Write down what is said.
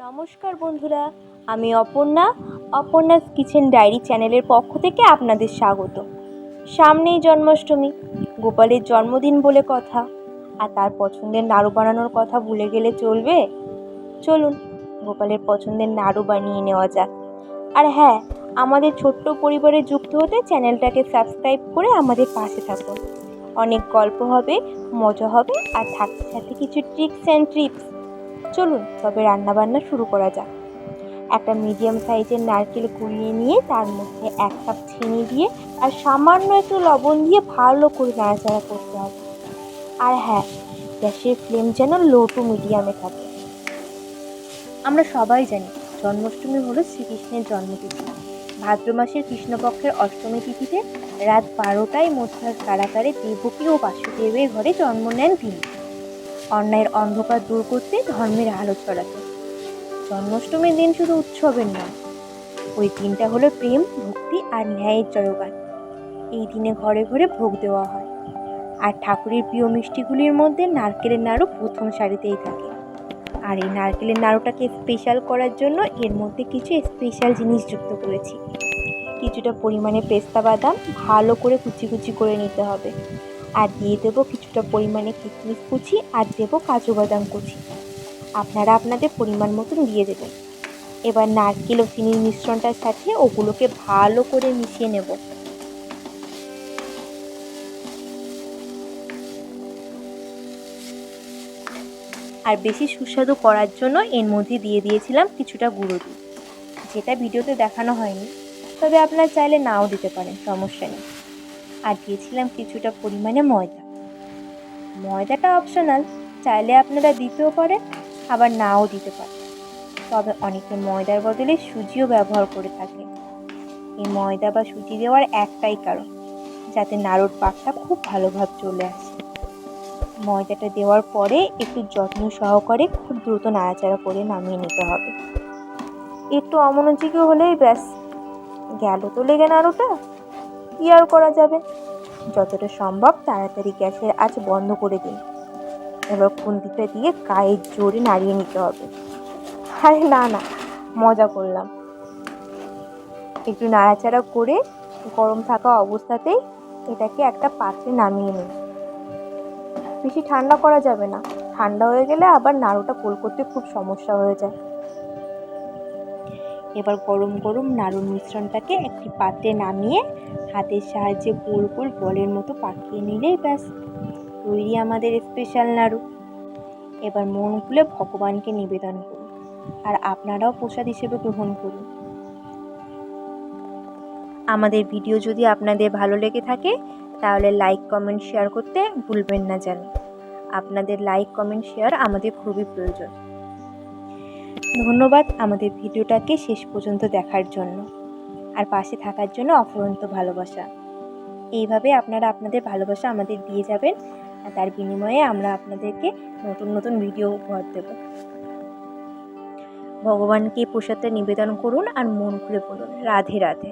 নমস্কার বন্ধুরা, আমি অপর্ণাস কিচেন ডায়েরি চ্যানেলের পক্ষ থেকে আপনাদের স্বাগত। সামনেই জন্মাষ্টমী, গোপালের জন্মদিন বলে কথা, আর তার পছন্দের নাড়ু বানানোর কথা ভুলে গেলে চলবে? চলুন গোপালের পছন্দের নাড়ু বানিয়ে নেওয়া যাক। আর হ্যাঁ, আমাদের ছোট্ট পরিবারে যুক্ত হতে চ্যানেলটাকে সাবস্ক্রাইব করে আমাদের পাশে থাকুন। অনেক গল্প হবে, মজা হবে, আর থাকতে সাথে কিছু ট্রিক্স অ্যান্ড টিপস। চলুন তবে রান্নাবান্না শুরু করা যাক। একটা মিডিয়াম সাইজের নারকেল কুড়িয়ে নিয়ে তার মধ্যে 1 কাপ চিনি দিয়ে আর সামান্য একটু লবণ দিয়ে ভালো করে নাড়াচাড়া করতে হবে। আর হ্যাঁ, গ্যাসের ফ্লেম যেন লো টু মিডিয়ামে থাকে। আমরা সবাই জানি জন্মাষ্টমী হলো শ্রীকৃষ্ণের জন্মতিথি। ভাদ্র মাসের কৃষ্ণপক্ষের অষ্টমী তিথিতে রাত 12টায় মধ্যরাত কারাগারে দেবকী ও বাসুদেবের ঘরে জন্ম নেন তিনি, অন্যায়ের অন্ধকার দূর করতে, ধর্মের আলো ছড়াতে। জন্মাষ্টমীর দিন শুধু উৎসবের নয়, ওই দিনটা হলো প্রেম, ভক্তি আর ন্যায়ের জয়গান। এই দিনে ঘরে ঘরে ভোগ দেওয়া হয়, আর ঠাকুরের প্রিয় মিষ্টিগুলির মধ্যে নারকেলের নাড়ু প্রথম সারিতেই থাকে। আর এই নারকেলের নাড়ুটাকে স্পেশাল করার জন্য এর মধ্যে কিছু স্পেশাল জিনিস যুক্ত করেছি। কিছুটা পরিমাণে পেস্তা বাদাম ভালো করে কুচি কুচি করে নিতে হবে, আর দিয়ে দেবো কিছুটা পরিমাণে কিশমিশ কুচি, আর দেবো কাজু বাদাম কুচি। আপনারা আপনাদের পরিমাণ মতন দিয়ে দেবেন। এবার নারকেল ও চিনির মিশ্রণটার সাথে ওগুলোকে ভালো করে মিশিয়ে নেব। আর বেশি সুস্বাদু করার জন্য এর মধ্যে দিয়ে দিয়েছিলাম কিছুটা গুঁড়ো দুধ, যেটা ভিডিওতে দেখানো হয়নি, তবে আপনারা চাইলে নাও দিতে পারেন, সমস্যা নেই। আর দিয়েছিলাম কিছুটা পরিমাণে ময়দা। ময়দাটা অপশনাল, চাইলে আপনারা দিতেও পারেন, আবার নাও দিতে পারেন। তবে অনেকে ময়দার বদলে সুজিও ব্যবহার করে থাকে। এই ময়দা বা সুজি দেওয়ার একটাই কারণ, যাতে নাড়ুর পাকটা খুব ভালোভাবে চলে আসে। ময়দাটা দেওয়ার পরে একটু যত্ন সহকারে খুব দ্রুত নাড়াচাড়া করে নামিয়ে নিতে হবে। একটু অমনোযোগী হলেই ব্যাস, গেল তো লেগে নাড়ুটা, কি আর করা যাবে। যতটা সম্ভব তাড়াতাড়ি গ্যাসের আঁচ বন্ধ করে দিন। এবার খুন্তিটা দিয়ে গায়ে জোরে নাড়িয়ে নিতে হবে। আরে না, মজা করলাম। একটু নাড়াচাড়া করে গরম থাকা অবস্থাতেই এটাকে একটা পাত্রে নামিয়ে নিন। বেশি ঠান্ডা করা যাবে না, ঠান্ডা হয়ে গেলে আবার নাড়ুটা গোল করতে খুব সমস্যা হয়ে যায়। এবার গরম গরম নাড়ুর মিশ্রণটাকে একটি পাত্রে নামিয়ে হাতের সাহায্যে গোল গোল বলের মতো পাকিয়ে নিলেই ব্যাস তৈরি আমাদের স্পেশাল নাড়ু। এবার মন খুলে ভগবানকে নিবেদন করুন, আর আপনারাও প্রসাদ হিসেবে গ্রহণ করুন। আমাদের ভিডিও যদি আপনাদের ভালো লেগে থাকে তাহলে লাইক, কমেন্ট, শেয়ার করতে ভুলবেন না যেন। আপনাদের লাইক, কমেন্ট, শেয়ার আমাদের খুবই প্রয়োজন। ধন্যবাদ আমাদের ভিডিওটাকে শেষ পর্যন্ত দেখার জন্য, আর পাশে থাকার জন্য অফুরন্ত ভালোবাসা। এইভাবে আপনারা আপনাদের ভালোবাসা আমাদের দিয়ে যাবেন, আর তার বিনিময়ে আমরা আপনাদেরকে নতুন নতুন ভিডিও উপহার দেব। ভগবানকে প্রসাদটা নিবেদন করুন আর মন খুলে বলুন রাধে রাধে।